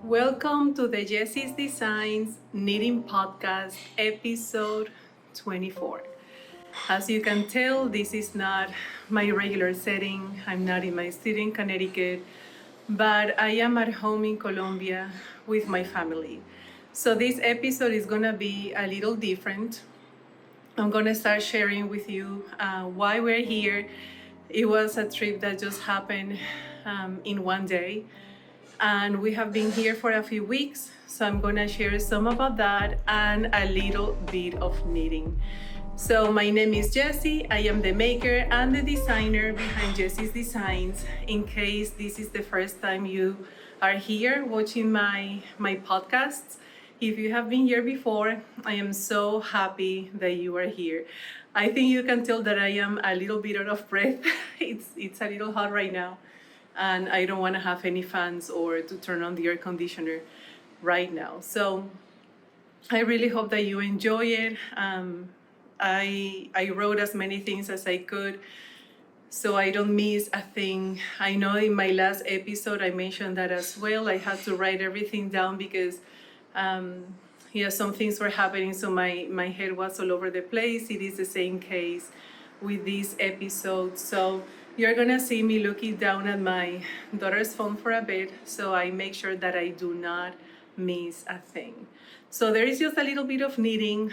Welcome to the Yessy's Designs Knitting Podcast, episode 24. As you can tell, this is not my regular setting. I'm not in my city in Connecticut, but I am at home in Colombia with my family. So this episode is gonna be a little different. I'm gonna start sharing with you why we're here. It was a trip that just happened in one day, and we have been here for a few weeks. So I'm gonna share some about that and a little bit of knitting. So my name is Yessy. I am the maker and the designer behind Yessy's Designs. In case this is the first time you are here watching my podcasts, if you have been here before, I am so happy that you are here. I think you can tell that I am a little bit out of breath. It's a little hot right now, and I don't want to have any fans or to turn on the air conditioner right now. So I really hope that you enjoy it. I wrote as many things as I could so I don't miss a thing. I know in my last episode I mentioned that as well. I had to write everything down because some things were happening, so my head was all over the place. It is the same case with this episode. So you're gonna see me looking down at my daughter's phone for a bit, so I make sure that I do not miss a thing. So there is just a little bit of knitting,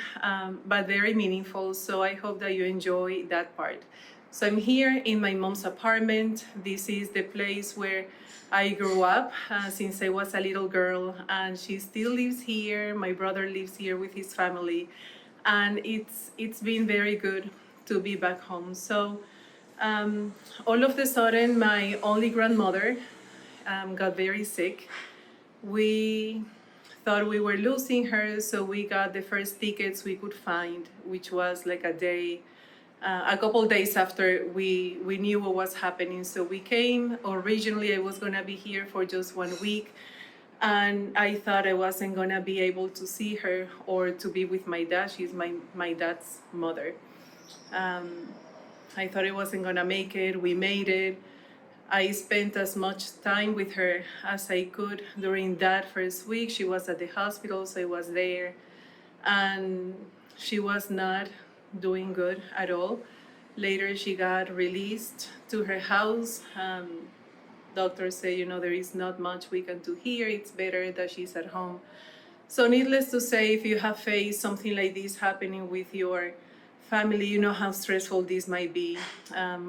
but very meaningful. So I hope that you enjoy that part. So I'm here in my mom's apartment. This is the place where I grew up since I was a little girl, and she still lives here. My brother lives here with his family, and it's been very good to be back home. So all of a sudden, my only grandmother got very sick. We thought we were losing her, so we got the first tickets we could find, which was like a couple days after we knew what was happening. So we came. Originally, I was gonna be here for just 1 week, and I thought I wasn't gonna be able to see her or to be with my dad. She's my dad's mother. I thought I wasn't gonna make it. We made it. I spent as much time with her as I could during that first week. She was at the hospital, so I was there, and she was not doing good at all. Later, she got released to her house. Doctors say, there is not much we can do here. It's better that she's at home. So needless to say, if you have faced something like this happening with your family, you know how stressful this might be.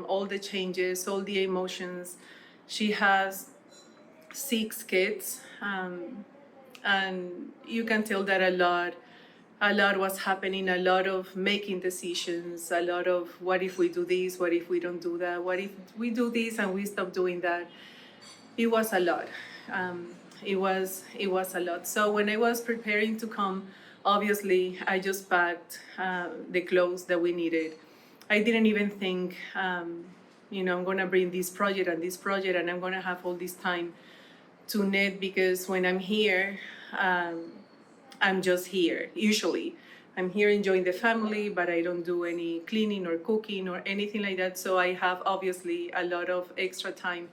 All the changes, all the emotions. She has 6 kids, and you can tell that a lot was happening, a lot of making decisions, a lot of what if we do this, what if we don't do that, what if we do this and we stop doing that. It was a lot. It was a lot. So when I was preparing to come, obviously I just packed the clothes that we needed. I didn't even think, I'm gonna bring this project and I'm gonna have all this time to knit, because when I'm here, I'm just here. Usually, I'm here enjoying the family, but I don't do any cleaning or cooking or anything like that. So I have obviously a lot of extra time.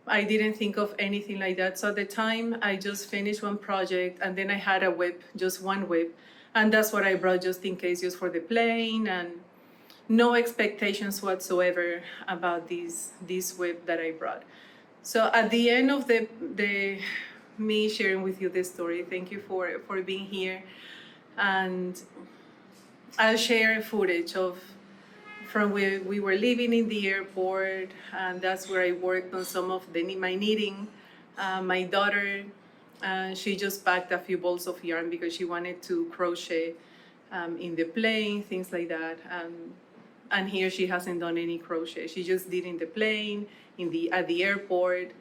I didn't think of anything like that. So at the time, I just finished one project, and then I had a WIP, just one WIP. And that's what I brought just in case, just for the plane, and no expectations whatsoever about this WIP that I brought. So at the end of the me sharing with you this story, thank you for being here. And I'll share footage of from where we were living in the airport, and that's where I worked on some of my knitting. My daughter, she just packed a few balls of yarn because she wanted to crochet in the plane, things like that. And here she hasn't done any crochet. She just did in the plane, at the airport.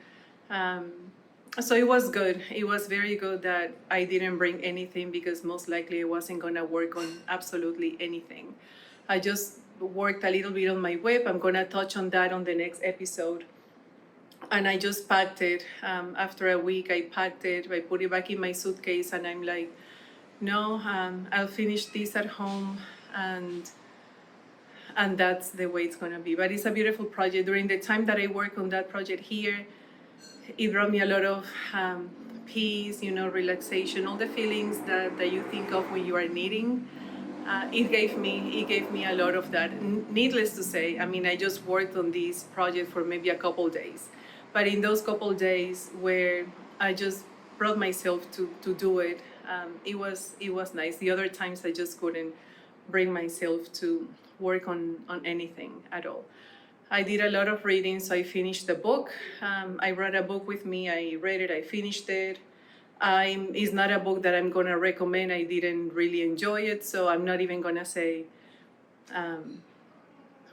So it was good. It was very good that I didn't bring anything, because most likely I wasn't gonna work on absolutely anything. I just worked a little bit on my WIP. I'm gonna touch on that on the next episode. And I just packed it. After a week, I packed it. I put it back in my suitcase, and I'm like, no, I'll finish this at home, and that's the way it's gonna be. But it's a beautiful project. During the time that I work on that project here, it brought me a lot of peace, relaxation, all the feelings that you think of when you are knitting. It gave me a lot of that. Needless to say, I mean, I just worked on this project for maybe a couple days, but in those couple days where I just brought myself to do it, it was nice. The other times I just couldn't bring myself to work on anything at all. I did a lot of reading, so I finished the book. I brought a book with me. I read it. I finished it. It's not a book that I'm gonna recommend. I didn't really enjoy it, so I'm not even gonna say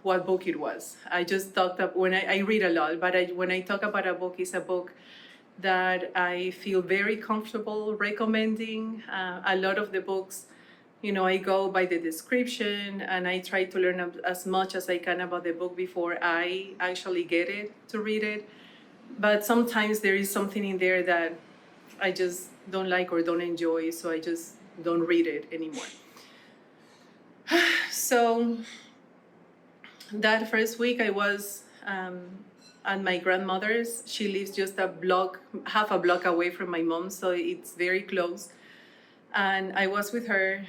what book it was. I just talked up when I read a lot, but when I talk about a book, it's a book that I feel very comfortable recommending. A lot of the books, I go by the description and I try to learn as much as I can about the book before I actually get it to read it. But sometimes there is something in there that I just don't like or don't enjoy, so I just don't read it anymore. So that first week I was at my grandmother's. She lives just half a block away from my mom, so it's very close. And I was with her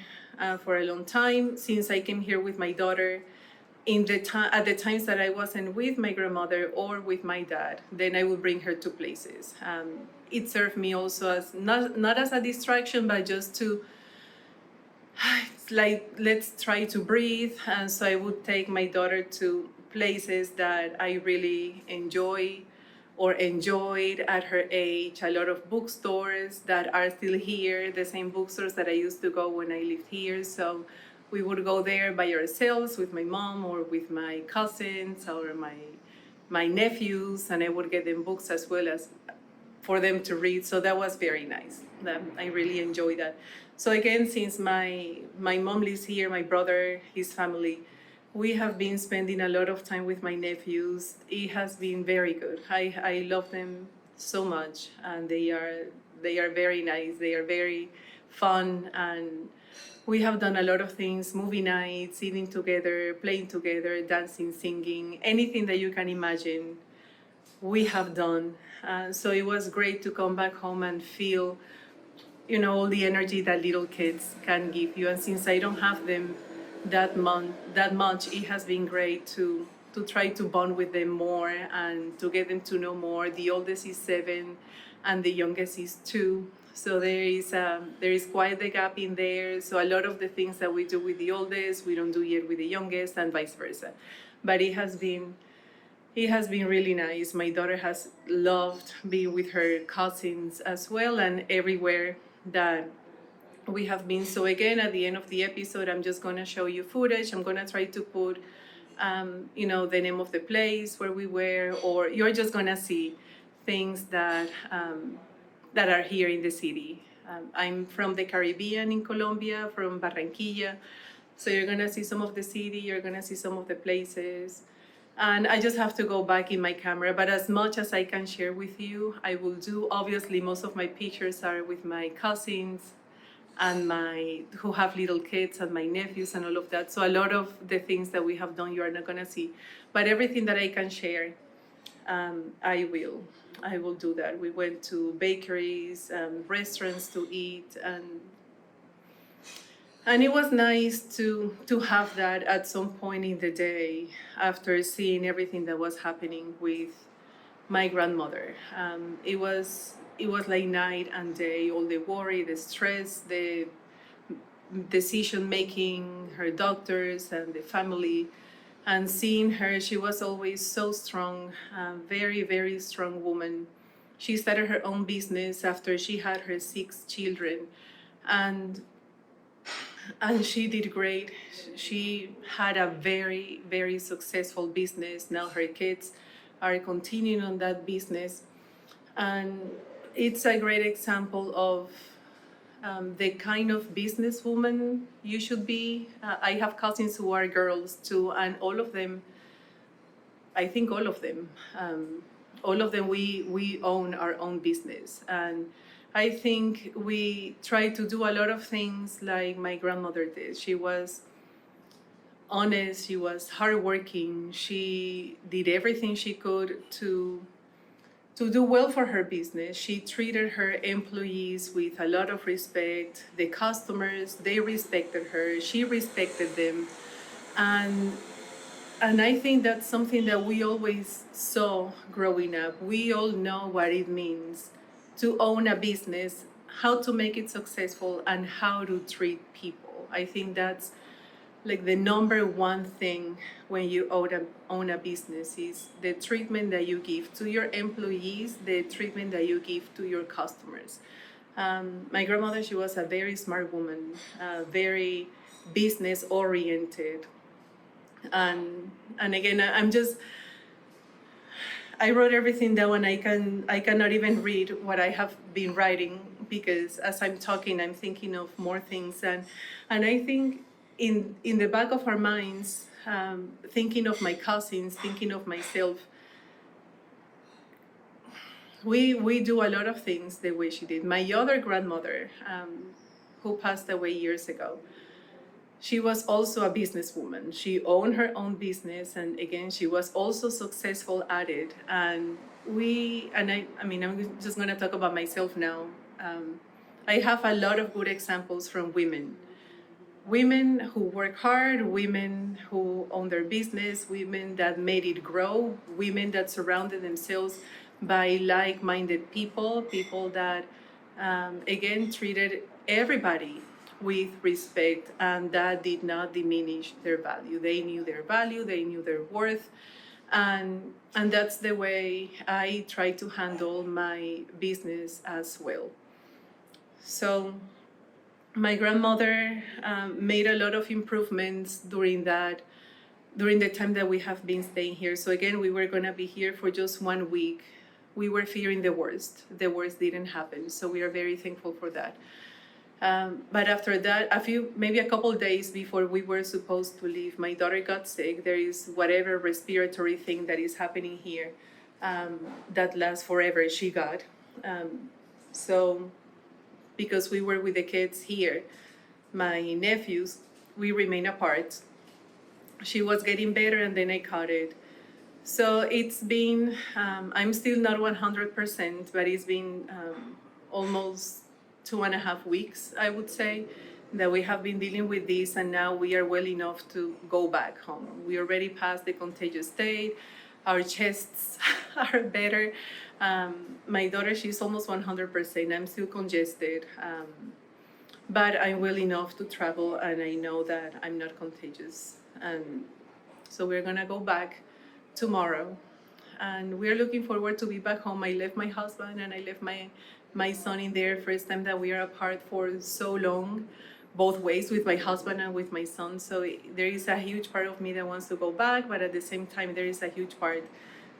for a long time since I came here with my daughter. At the times that I wasn't with my grandmother or with my dad, then I would bring her to places. It served me also as not as a distraction, but just to it's like, let's try to breathe. And so I would take my daughter to places that I really enjoy or enjoyed at her age. A lot of bookstores that are still here, the same bookstores that I used to go when I lived here. So we would go there by ourselves with my mom or with my cousins or my nephews, and I would get them books as well as for them to read. So that was very nice. I really enjoyed that. So again, since my mom lives here, my brother, his family, we have been spending a lot of time with my nephews. It has been very good. I love them so much, and they are very nice. They are very fun, and we have done a lot of things: movie nights, eating together, playing together, dancing, singing, anything that you can imagine. We have done. So it was great to come back home and feel, all the energy that little kids can give you. And since I don't have them that much, it has been great to try to bond with them more and to get them to know more. The oldest is 7 and the youngest is 2. So there is quite the gap in there. So a lot of the things that we do with the oldest, we don't do yet with the youngest, and vice versa. But it has been really nice. My daughter has loved being with her cousins as well, and everywhere that we have been. So again, at the end of the episode, I'm just going to show you footage. I'm going to try to put, the name of the place where we were, or you're just going to see things that are here in the city. I'm from the Caribbean in Colombia, from Barranquilla. So you're going to see some of the city, you're going to see some of the places. And I just have to go back in my camera, but as much as I can share with you, I will do. Obviously, most of my pictures are with my cousins and who have little kids, and my nephews and all of that. So a lot of the things that we have done, you are not gonna see. But everything that I can share, I will do that. We went to bakeries and restaurants to eat, and it was nice to have that at some point in the day after seeing everything that was happening with my grandmother. It was like night and day, all the worry, the stress, the decision making, her doctors and the family. And seeing her, she was always so strong, very, very strong woman. She started her own business after she had her 6 children. And she did great. She had a very, very successful business. Now her kids are continuing on that business. And it's a great example of the kind of businesswoman you should be. I have cousins who are girls too, and all of them, we own our own business. And I think we try to do a lot of things like my grandmother did. She was honest, she was hardworking, she did everything she could to to do well for her business. She treated her employees with a lot of respect. The customers, they respected her. She respected them. And I think that's something that we always saw growing up. We all know what it means to own a business, how to make it successful, and how to treat people. I think that's like the number one thing when you own a business is the treatment that you give to your employees, the treatment that you give to your customers. My grandmother, she was a very smart woman, very business oriented. And again, I wrote everything down. I cannot even read what I have been writing because as I'm talking, I'm thinking of more things. And I think in the back of our minds, thinking of my cousins, thinking of myself, we do a lot of things the way she did. My other grandmother, who passed away years ago, she was also a businesswoman. She owned her own business, and again, she was also successful at it. And I mean, I'm just going to talk about myself now. I have a lot of good examples from women who work hard, women who own their business, women that made it grow, women that surrounded themselves by like-minded people that, again, treated everybody with respect, and that did not diminish their value. They knew their value, they knew their worth, and that's the way I try to handle my business as well. So my grandmother made a lot of improvements during the time that we have been staying here. So again, we were going to be here for just 1 week. We were fearing the worst. The worst didn't happen, so we are very thankful for that. But after that, maybe a couple of days before we were supposed to leave, my daughter got sick. There is whatever respiratory thing that is happening here that lasts forever. She got. So because we were with the kids here, my nephews, we remain apart. She was getting better and then I caught it. So it's been, I'm still not 100%, but it's been almost 2.5 weeks, I would say, that we have been dealing with this, and now we are well enough to go back home. We already passed the contagious state. Our chests are better. My daughter, she's almost 100%. I'm still congested, but I'm well enough to travel, and I know that I'm not contagious. And so we're gonna go back tomorrow, and we're looking forward to be back home. I left my husband and I left my son in there. First time that we are apart for so long, both ways, with my husband and with my son. So there is a huge part of me that wants to go back, but at the same time, there is a huge part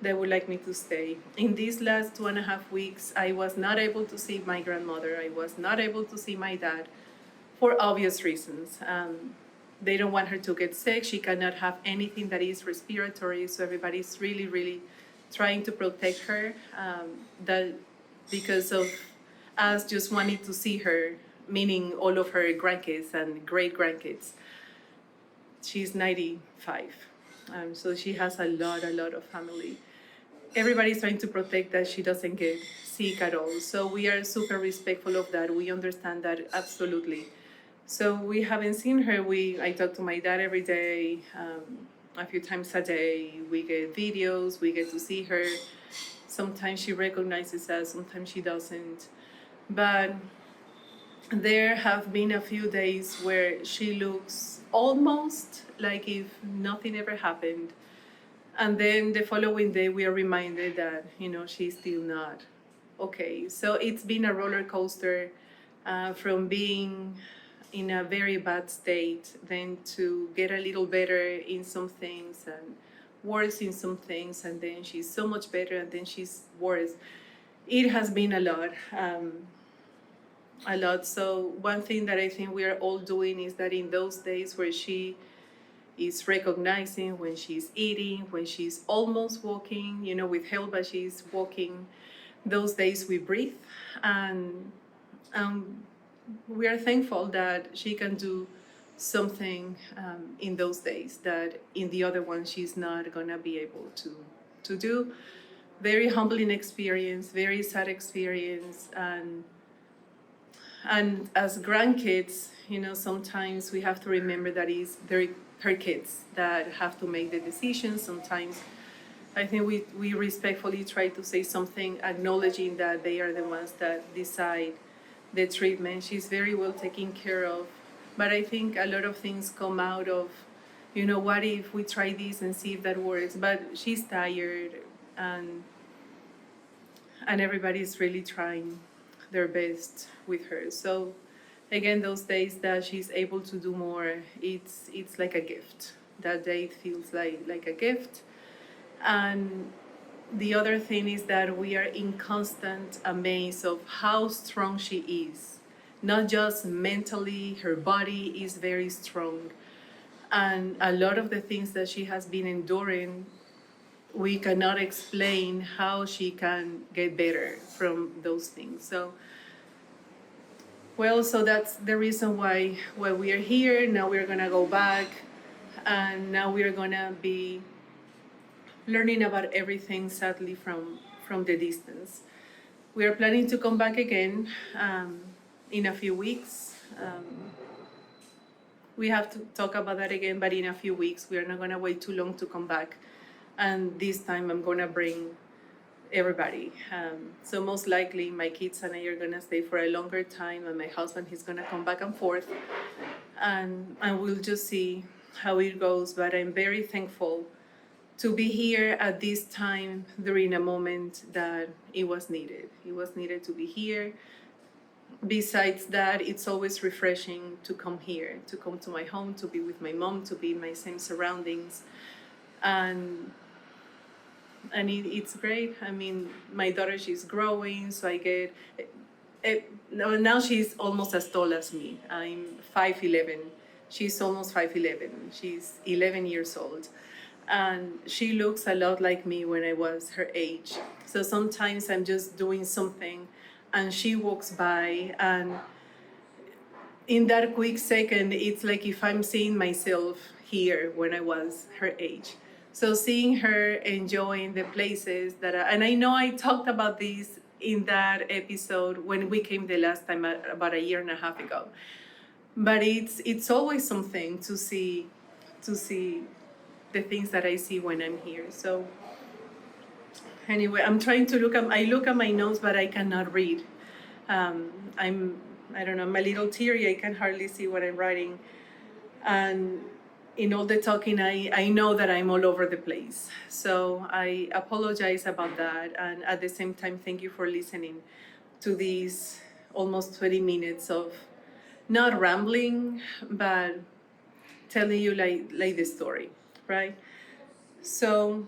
that would like me to stay. In these last 2.5 weeks, I was not able to see my grandmother. I was not able to see my dad for obvious reasons. They don't want her to get sick. She cannot have anything that is respiratory. So everybody's really, really trying to protect her. That because of us just wanting to see her, meaning all of her grandkids and great grandkids. She's 95, so she has a lot of family. Everybody's trying to protect that she doesn't get sick at all. So we are super respectful of that. We understand that absolutely. So we haven't seen her. I talk to my dad every day, a few times a day. We get videos, we get to see her. Sometimes she recognizes us, sometimes she doesn't. But there have been a few days where she looks almost like if nothing ever happened. And then the following day, we are reminded that, she's still not okay. So it's been a roller coaster from being in a very bad state, then to get a little better in some things and worse in some things, and then she's so much better, and then she's worse. It has been a lot. So one thing that I think we are all doing is that in those days where she is recognizing, when she's eating, when she's almost walking, with help, but she's walking, those days we breathe, and we are thankful that she can do something in those days that in the other one she's not gonna be able to do. very humbling experience, very sad experience, and as grandkids, you know, sometimes we have to remember that it's her kids that have to make the decisions. Sometimes I think we respectfully try to say something acknowledging that they are the ones that decide the treatment. She's very well taken care of. But I think a lot of things come out of, you know, what if we try this and see if that works? But she's tired, and everybody's really trying their best with her. So again, those days that she's able to do more, it's like a gift. That day it feels like a gift. And the other thing is that we are in constant amaze of how strong she is. Not just mentally, her body is very strong. And a lot of the things that she has been enduring, we cannot explain how she can get better from those things. So, well, so that's the reason why we are here. Now we're gonna go back, and now we're gonna be learning about everything, sadly, from the distance. We are planning to come back again in a few weeks. We have to talk about that again, but in a few weeks. We are not gonna wait too long to come back. And this time I'm gonna bring everybody. So most likely my kids and I are gonna stay for a longer time, and my husband, he's gonna come back and forth. And we'll just see how it goes. But I'm very thankful to be here at this time during a moment that it was needed. It was needed to be here. Besides that, it's always refreshing to come here, to come to my home, to be with my mom, to be in my same surroundings. And it's great. I mean, my daughter, she's growing, so I get now she's almost as tall as me. I'm 5'11". She's almost 5'11". She's 11 years old. And she looks a lot like me when I was her age. So sometimes I'm just doing something and she walks by, and in that quick second, it's like if I'm seeing myself here when I was her age. So seeing her enjoying the places and I know I talked about this in that episode when we came the last time, about a year and a half ago. But it's always something to see the things that I see when I'm here. So anyway, I'm trying to I look at my notes, but I cannot read. I don't know, I'm a little teary. I can hardly see what I'm writing. And in all the talking, I know that I'm all over the place. So I apologize about that. And at the same time, thank you for listening to these almost 20 minutes of not rambling, but telling you like the story, right? So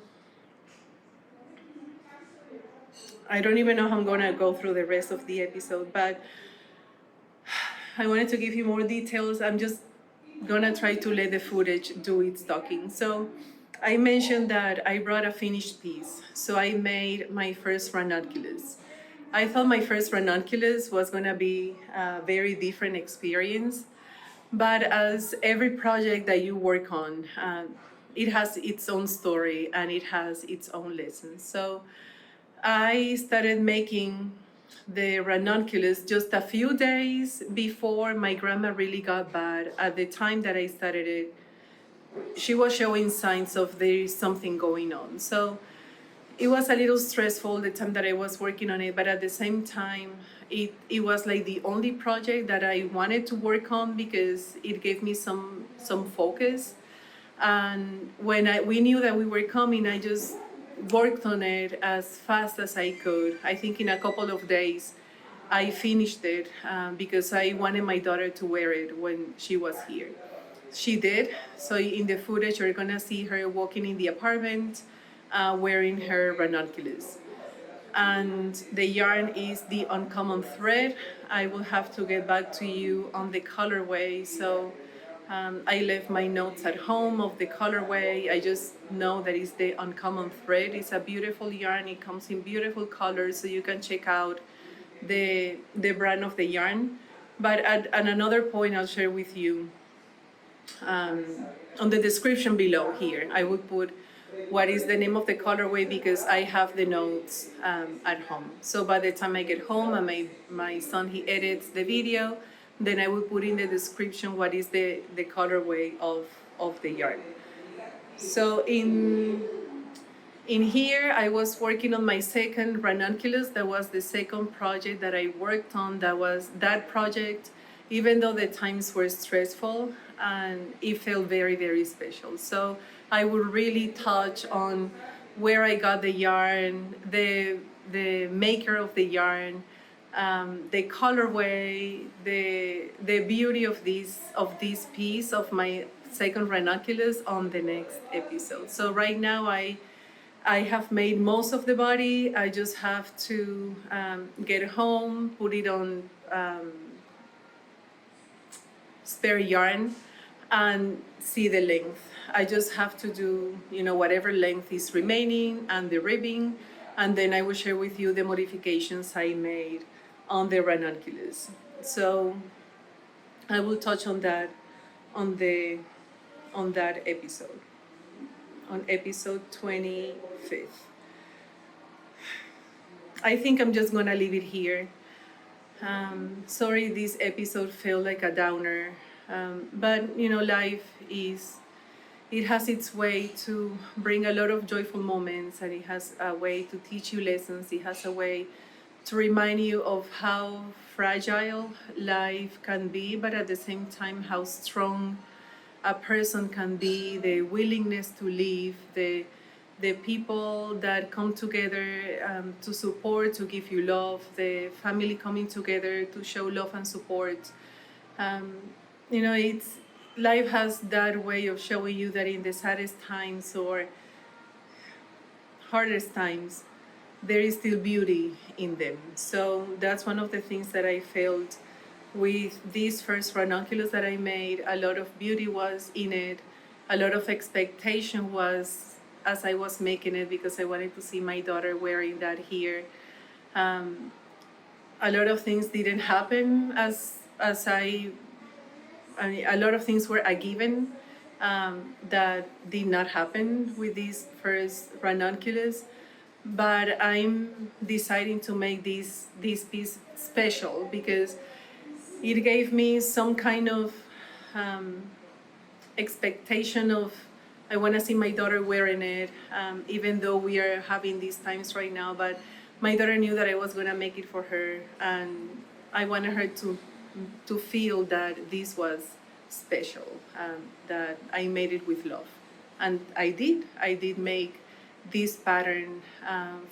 I don't even know how I'm gonna go through the rest of the episode, but I wanted to give you more details. I'm just gonna try to let the footage do its talking. So I mentioned that I brought a finished piece. So I made my first ranunculus. I thought my first ranunculus was gonna be a very different experience, but as every project that you work on, it has its own story and it has its own lessons. So I started making the ranunculus just a few days before my grandma really got bad. At the time that I started it, she was showing signs of there is something going on. So it was a little stressful the time that I was working on it, but at the same time, it was like the only project that I wanted to work on because it gave me some focus. And when we knew that we were coming, I just worked on it as fast as I could. I think in a couple of days, I finished it because I wanted my daughter to wear it when she was here. She did. So in the footage, you're gonna see her walking in the apartment wearing her ranunculus. And the yarn is the uncommon thread. I will have to get back to you on the colorway. So I left my notes at home of the colorway. I just know that it's the uncommon thread. It's a beautiful yarn. It comes in beautiful colors, so you can check out the brand of the yarn. But at another point, I'll share with you on the description below here. I will put what is the name of the colorway, because I have the notes at home. So by the time I get home and my son, he edits the video, then I will put in the description what is the colorway of the yarn. So in here, I was working on my second Ranunculus. That was the second project that I worked on. That project, even though the times were stressful, and it felt very, very special. So I would really touch on where I got the yarn, the maker of the yarn, the colorway, the beauty of this piece of my second Ranunculus on the next episode. So right now I have made most of the body. I just have to get home, put it on spare yarn, and see the length. I just have to do, whatever length is remaining and the ribbing, and then I will share with you the modifications I made on the Ranunculus. So I will touch on that on that episode, on episode 25th. I think I'm just gonna leave it here. Sorry, this episode felt like a downer, but life it has its way to bring a lot of joyful moments, and it has a way to teach you lessons. It has a way to remind you of how fragile life can be, but at the same time, how strong a person can be, the willingness to live, the people that come together to support, to give you love, the family coming together to show love and support. It's life has that way of showing you that in the saddest times or hardest times, there is still beauty in them. So that's one of the things that I felt with this first Ranunculus that I made. A lot of beauty was in it. A lot of expectation was as I was making it, because I wanted to see my daughter wearing that here. A lot of things didn't happen as I mean, a lot of things were a given that did not happen with this first Ranunculus. But I'm deciding to make this piece special because it gave me some kind of expectation of, I want to see my daughter wearing it, even though we are having these times right now. But my daughter knew that I was going to make it for her, and I wanted her to feel that this was special, that I made it with love. And I did make this pattern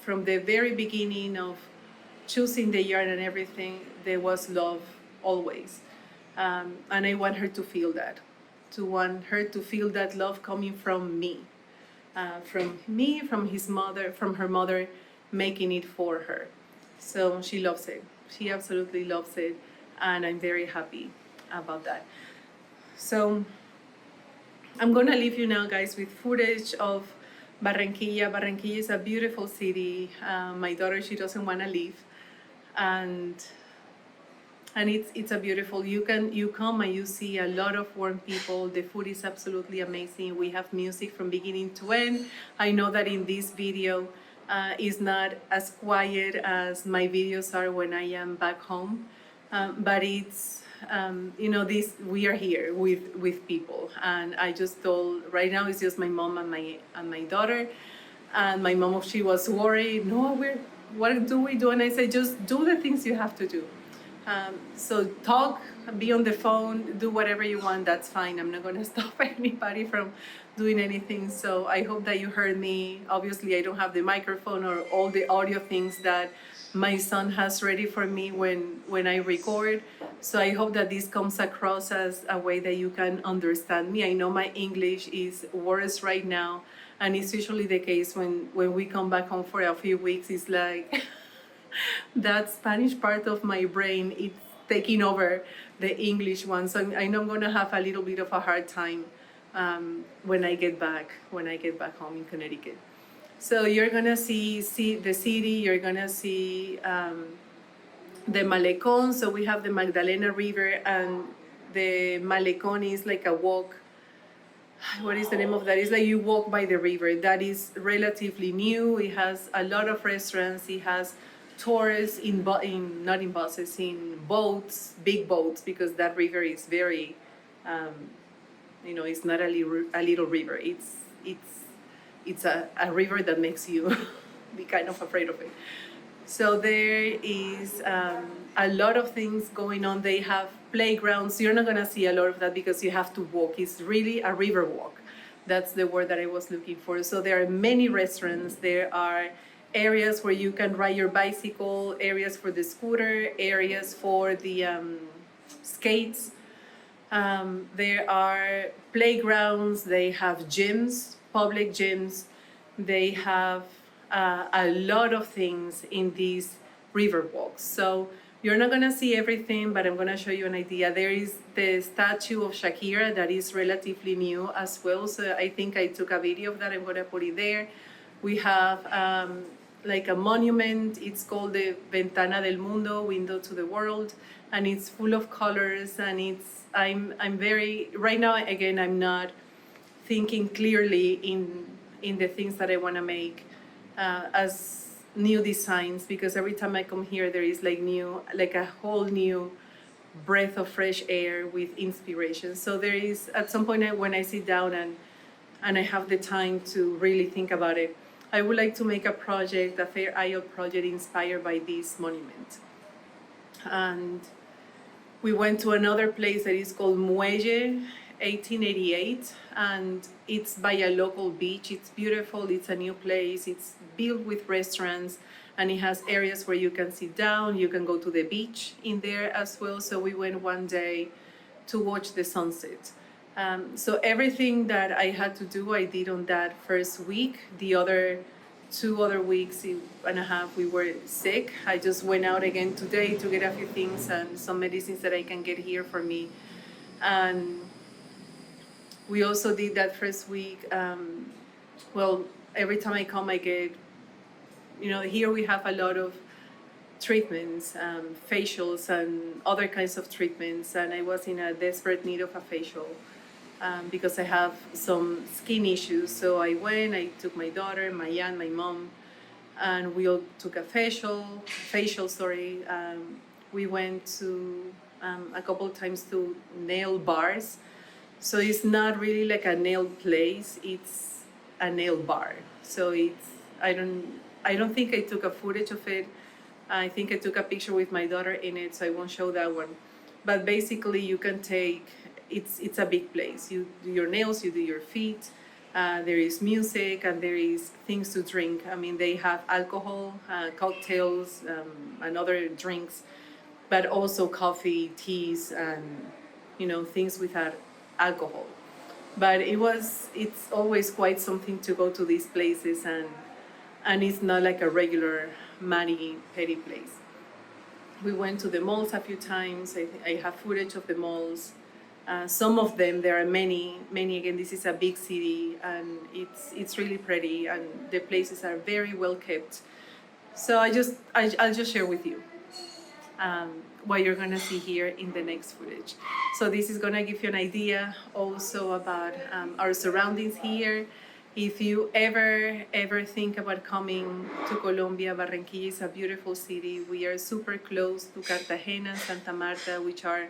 from the very beginning of choosing the yarn and everything. There was love always, and I want her to feel that, love coming from me, from his mother, from her mother, making it for her. So she loves it. She absolutely loves it, and I'm very happy about that. So I'm gonna leave you now, guys, with footage of Barranquilla. Barranquilla is a beautiful city. My daughter, she doesn't want to leave, and it's a beautiful. You come and you see a lot of warm people. The food is absolutely amazing. We have music from beginning to end. I know that in this video is not as quiet as my videos are when I am back home, but it's this, we are here with people, and I just told, right now it's just my mom and my daughter, and my mom, she was worried, no, what do we do? And I said, just do the things you have to do. So talk, be on the phone, do whatever you want, that's fine. I'm not going to stop anybody from doing anything. So I hope that you heard me. Obviously, I don't have the microphone or all the audio things that my son has ready for me when I record. So I hope that this comes across as a way that you can understand me. I know my English is worse right now, and it's usually the case when we come back home for a few weeks. It's like that Spanish part of my brain, it's taking over the English one. So I know I'm gonna have a little bit of a hard time when I get back home in Connecticut. So you're gonna see the city. You're gonna see the Malecón. So we have the Magdalena River, and the Malecón is like a walk what is the name of that? It's like you walk by the river. That is relatively new. It has a lot of restaurants. It has tours in not in buses, in boats, big boats, because that river is very, um, it's not a little river. It's a river that makes you be kind of afraid of it. So there is a lot of things going on. They have playgrounds. You're not gonna see a lot of that because you have to walk. It's really a river walk. That's the word that I was looking for. So there are many restaurants. There are areas where you can ride your bicycle, areas for the scooter, areas for the skates. There are playgrounds. They have gyms, public gyms. They have a lot of things in these river walks. So you're not gonna see everything, but I'm gonna show you an idea. There is the statue of Shakira that is relatively new as well. So I think I took a video of that. I'm gonna put it there. We have like a monument. It's called the Ventana del Mundo, window to the world, and it's full of colors. And I'm very right now. Again, I'm not thinking clearly in the things that I want to make as new designs, because every time I come here there is like a whole new breath of fresh air with inspiration. So there is at some point when I sit down and I have the time to really think about it, I would like to make a project, a Fair Isle project inspired by this monument. And we went to another place that is called Muelle 1888, and it's by a local beach. It's beautiful. It's a new place. It's built with restaurants, and it has areas where you can sit down. You can go to the beach in there as well. So we went one day to watch the sunset. So everything that I had to do, I did on that first week. The other 2 weeks and a half, we were sick. I just went out again today to get a few things and some medicines that I can get here for me. And we also did that first week. Well, every time I come, I get, here we have a lot of treatments, facials and other kinds of treatments. And I was in a desperate need of a facial because I have some skin issues. So I went, I took my daughter, my aunt, my mom, and we all took a facial. We went to a couple of times to nail bars. So it's not really like a nail place, it's a nail bar. So I don't think I took a footage of it. I think I took a picture with my daughter in it, so I won't show that one. But basically you can take, it's a big place. You do your nails, you do your feet, there is music and there is things to drink. I mean, they have alcohol, cocktails, and other drinks, but also coffee, teas, and things without alcohol. But it's always quite something to go to these places, and it's not like a regular mani-pedi place. We went to the malls a few times. I have footage of the malls. Some of them, there are many. Again, this is a big city, and it's really pretty, and the places are very well kept. So I'll just share with you what you're gonna see here in the next footage. So this is gonna give you an idea also about our surroundings here. If you ever think about coming to Colombia, Barranquilla is a beautiful city. We are super close to Cartagena, Santa Marta, which are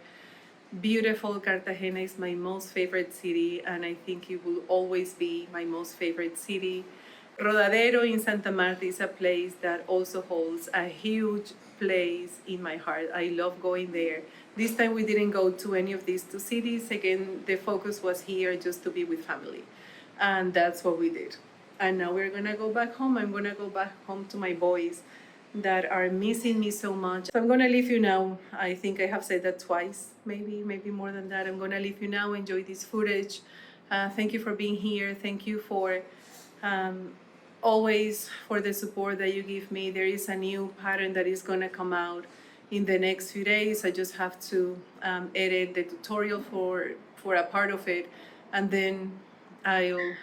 beautiful. Cartagena is my most favorite city, and I think it will always be my most favorite city. Rodadero in Santa Marta is a place that also holds a huge place in my heart. I love going there. This time we didn't go to any of these two cities. Again, the focus was here just to be with family. And that's what we did. And now we're gonna go back home. I'm gonna go back home to my boys that are missing me so much. So I'm gonna leave you now. I think I have said that twice, maybe more than that. I'm gonna leave you now. Enjoy this footage. Thank you for being here. Thank you for always for the support that you give me. There is a new pattern that is gonna come out in the next few days. I just have to edit the tutorial for a part of it, and then I'll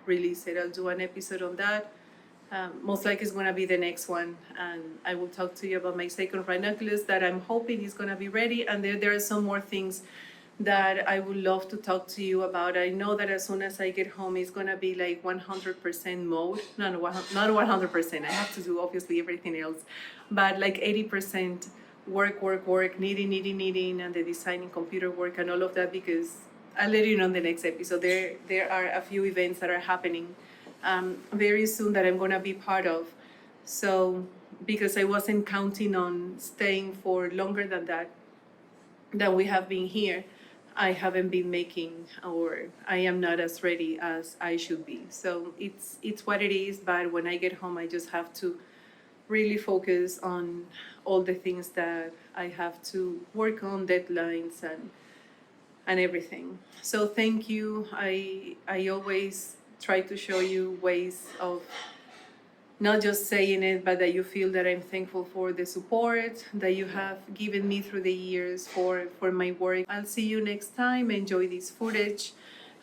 release it. I'll do an episode on that. Most likely it's gonna be the next one, and I will talk to you about my second ranunculus that I'm hoping is gonna be ready. And there are some more things that I would love to talk to you about. I know that as soon as I get home, it's gonna be like 100% mode. No, no, not 100%. I have to do obviously everything else, but like 80% work, knitting, and the designing computer work and all of that, because I'll let you know in the next episode. There are a few events that are happening very soon that I'm gonna be part of. So because I wasn't counting on staying for longer than we have been here, I haven't been making, or I am not as ready as I should be. So it's what it is. But when I get home, I just have to really focus on all the things that I have to work on, deadlines and everything. So thank you. I always try to show you ways of not just saying it, but that you feel that I'm thankful for the support that you have given me through the years for my work. I'll see you next time. Enjoy this footage.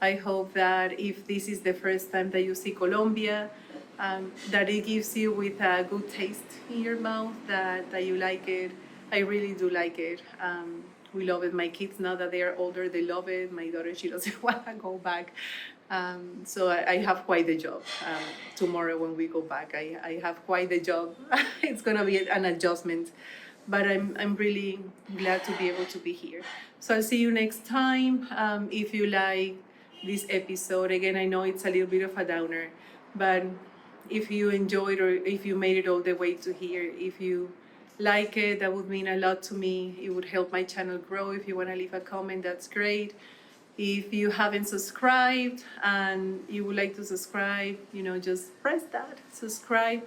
I hope that if this is the first time that you see Colombia, that it gives you with a good taste in your mouth, that you like it. I really do like it. We love it. My kids, now that they are older, they love it. My daughter, she doesn't want to go back. So I have quite the job. Tomorrow when we go back, I have quite the job. It's gonna be an adjustment, but I'm really glad to be able to be here. So I'll see you next time. If you like this episode, again, I know it's a little bit of a downer, but if you enjoyed, or if you made it all the way to here, if you like it, that would mean a lot to me. It would help my channel grow. If you want to leave a comment, that's great. If you haven't subscribed and you would like to subscribe, just press that subscribe,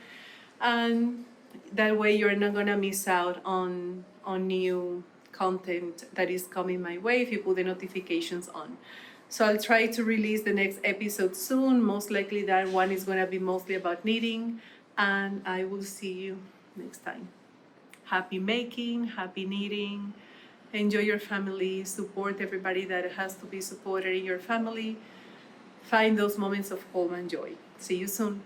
and that way you're not gonna miss out on new content that is coming my way if you put the notifications on. So I'll try to release the next episode soon. Most likely that one is gonna be mostly about knitting, and I will see you next time. Happy making, happy knitting. Enjoy your family, support everybody that has to be supported in your family. Find those moments of calm and joy. See you soon.